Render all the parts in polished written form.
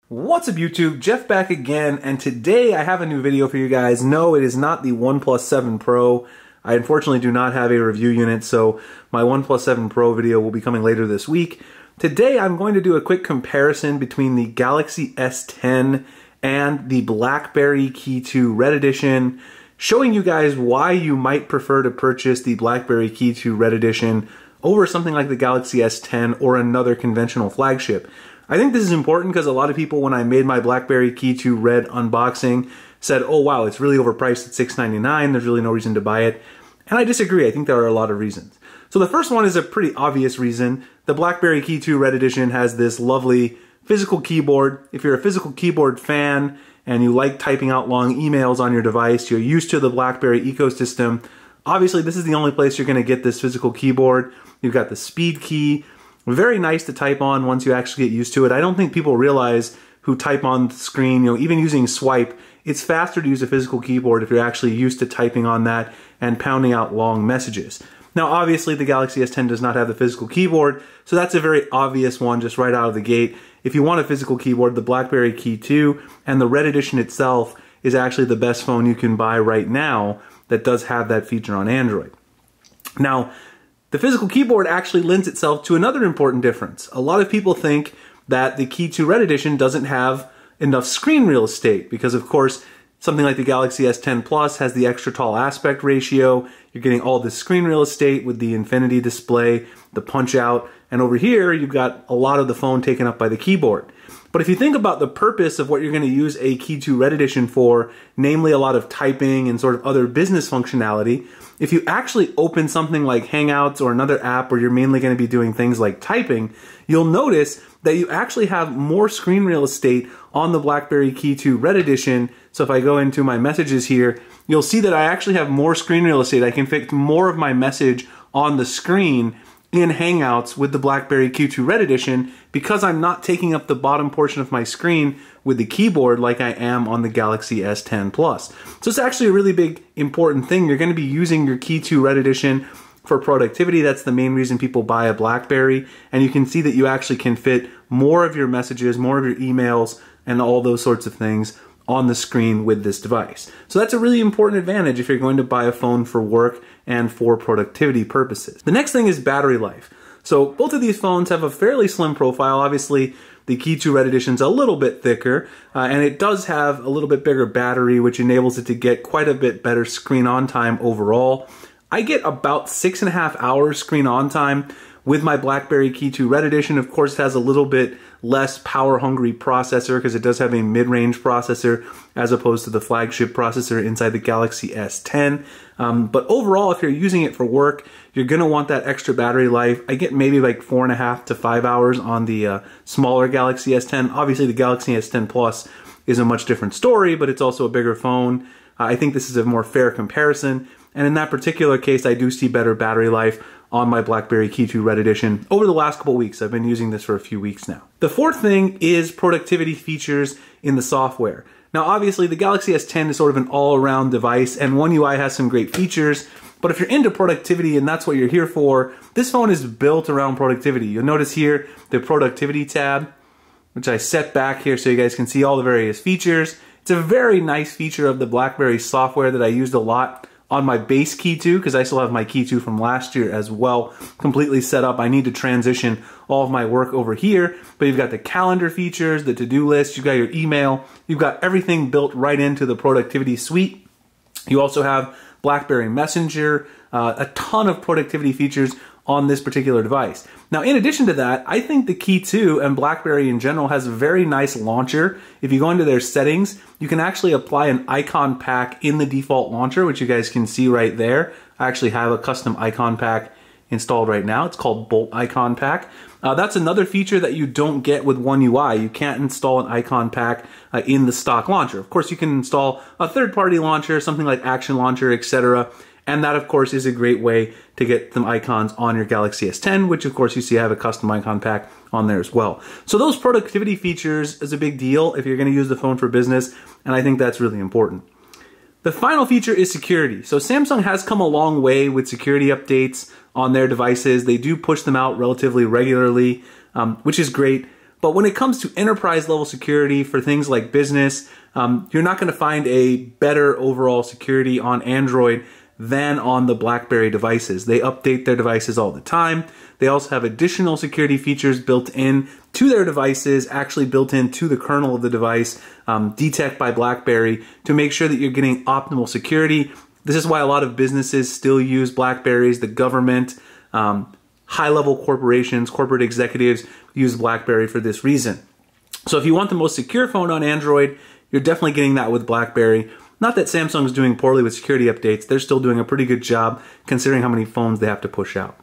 What's up YouTube, Jeff back again, and today I have a new video for you guys. No, it is not the OnePlus 7 Pro. I unfortunately do not have a review unit, so my OnePlus 7 Pro video will be coming later this week. Today I'm going to do a quick comparison between the Galaxy S10 and the Blackberry Key 2 Red Edition, showing you guys why you might prefer to purchase the Blackberry Key 2 Red Edition over something like the Galaxy S10 or another conventional flagship. I think this is important because a lot of people, when I made my Blackberry Key 2 Red unboxing, said, oh wow, it's really overpriced at $699, there's really no reason to buy it. And I disagree, I think there are a lot of reasons. So the first one is a pretty obvious reason. The Blackberry Key 2 Red Edition has this lovely physical keyboard. If you're a physical keyboard fan and you like typing out long emails on your device, you're used to the Blackberry ecosystem, obviously this is the only place you're going to get this physical keyboard. You've got the speed key. Very nice to type on once you actually get used to it. I don't think people realize who type on the screen, even using swipe, it's faster to use a physical keyboard if you're actually used to typing on that and pounding out long messages. Now obviously the Galaxy S10 does not have the physical keyboard, so that's a very obvious one just right out of the gate. If you want a physical keyboard, the Blackberry Key 2 and the Red Edition itself is actually the best phone you can buy right now that does have that feature on Android. Now, the physical keyboard actually lends itself to another important difference. A lot of people think that the Key 2 Red Edition doesn't have enough screen real estate because, of course, something like the Galaxy S10 Plus has the extra tall aspect ratio. You're getting all this screen real estate with the infinity display, the punch out, and over here you've got a lot of the phone taken up by the keyboard. But if you think about the purpose of what you're going to use a Key 2 Red Edition for, namely a lot of typing and sort of other business functionality, if you actually open something like Hangouts or another app where you're mainly going to be doing things like typing, you'll notice that you actually have more screen real estate on the Blackberry Key 2 Red Edition. So if I go into my messages here, you'll see that I actually have more screen real estate. I can fit more of my message on the screen in Hangouts with the Blackberry Key 2 Red Edition because I'm not taking up the bottom portion of my screen with the keyboard like I am on the Galaxy S10 Plus. So it's actually a really big important thing. You're going to be using your Key 2 Red Edition for productivity. That's the main reason people buy a Blackberry, and you can see that you actually can fit more of your messages, more of your emails, and all those sorts of things on the screen with this device. So that's a really important advantage if you're going to buy a phone for work and for productivity purposes. The next thing is battery life. So both of these phones have a fairly slim profile. Obviously, the Key 2 Red Edition is a little bit thicker, and it does have a little bit bigger battery, which enables it to get quite a bit better screen on time overall. I get about 6.5 hours screen on time with my Blackberry Key 2 Red Edition. Of course, it has a little bit less power-hungry processor because it does have a mid-range processor as opposed to the flagship processor inside the Galaxy S10. But overall, if you're using it for work, you're going to want that extra battery life. I get maybe like 4.5 to 5 hours on the smaller Galaxy S10. Obviously, the Galaxy S10 Plus is a much different story, but it's also a bigger phone. I think this is a more fair comparison. And in that particular case, I do see better battery life on my Blackberry Key 2 Red Edition over the last couple weeks. I've been using this for a few weeks now. The fourth thing is productivity features in the software. Now obviously the Galaxy S10 is sort of an all-around device, and One UI has some great features, but if you're into productivity and that's what you're here for, this phone is built around productivity. You'll notice here the productivity tab, which I set back here so you guys can see all the various features. It's a very nice feature of the Blackberry software that I used a lot on my base Key 2, because I still have my Key 2 from last year as well, completely set up. I need to transition all of my work over here, but you've got the calendar features, the to-do list, you've got your email, you've got everything built right into the productivity suite. You also have Blackberry Messenger, a ton of productivity features on this particular device. Now, in addition to that, I think the Key 2 and Blackberry in general has a very nice launcher. If you go into their settings, you can actually apply an icon pack in the default launcher, which you guys can see right there. I actually have a custom icon pack installed right now. It's called Bolt Icon Pack. That's another feature that you don't get with One UI. You can't install an icon pack in the stock launcher. Of course, you can install a third-party launcher, something like Action Launcher, etc. And that, of course, is a great way to get some icons on your Galaxy S10, which, of course, you see I have a custom icon pack on there as well. So those productivity features is a big deal if you're going to use the phone for business, and I think that's really important. The final feature is security. So Samsung has come a long way with security updates on their devices. They do push them out relatively regularly, which is great. But when it comes to enterprise level security for things like business, you're not going to find a better overall security on Android than on the Blackberry devices. They update their devices all the time. They also have additional security features built in to their devices, actually built into the kernel of the device, Detect by Blackberry, to make sure that you're getting optimal security. This is why a lot of businesses still use Blackberries. The government, high-level corporations, corporate executives use Blackberry for this reason. So if you want the most secure phone on Android, you're definitely getting that with Blackberry. Not that Samsung's doing poorly with security updates. They're still doing a pretty good job considering how many phones they have to push out.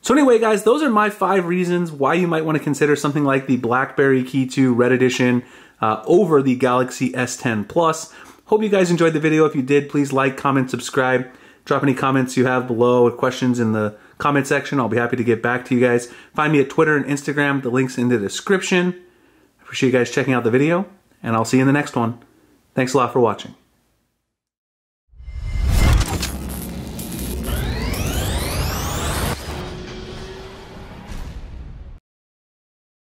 So anyway, guys, those are my 5 reasons why you might want to consider something like the Blackberry Key 2 Red Edition over the Galaxy S10 Plus. Hope you guys enjoyed the video. If you did, please like, comment, subscribe. Drop any comments you have below or questions in the comment section. I'll be happy to get back to you guys. Find me at Twitter and Instagram. The link's in the description. I appreciate you guys checking out the video, and I'll see you in the next one. Thanks a lot for watching.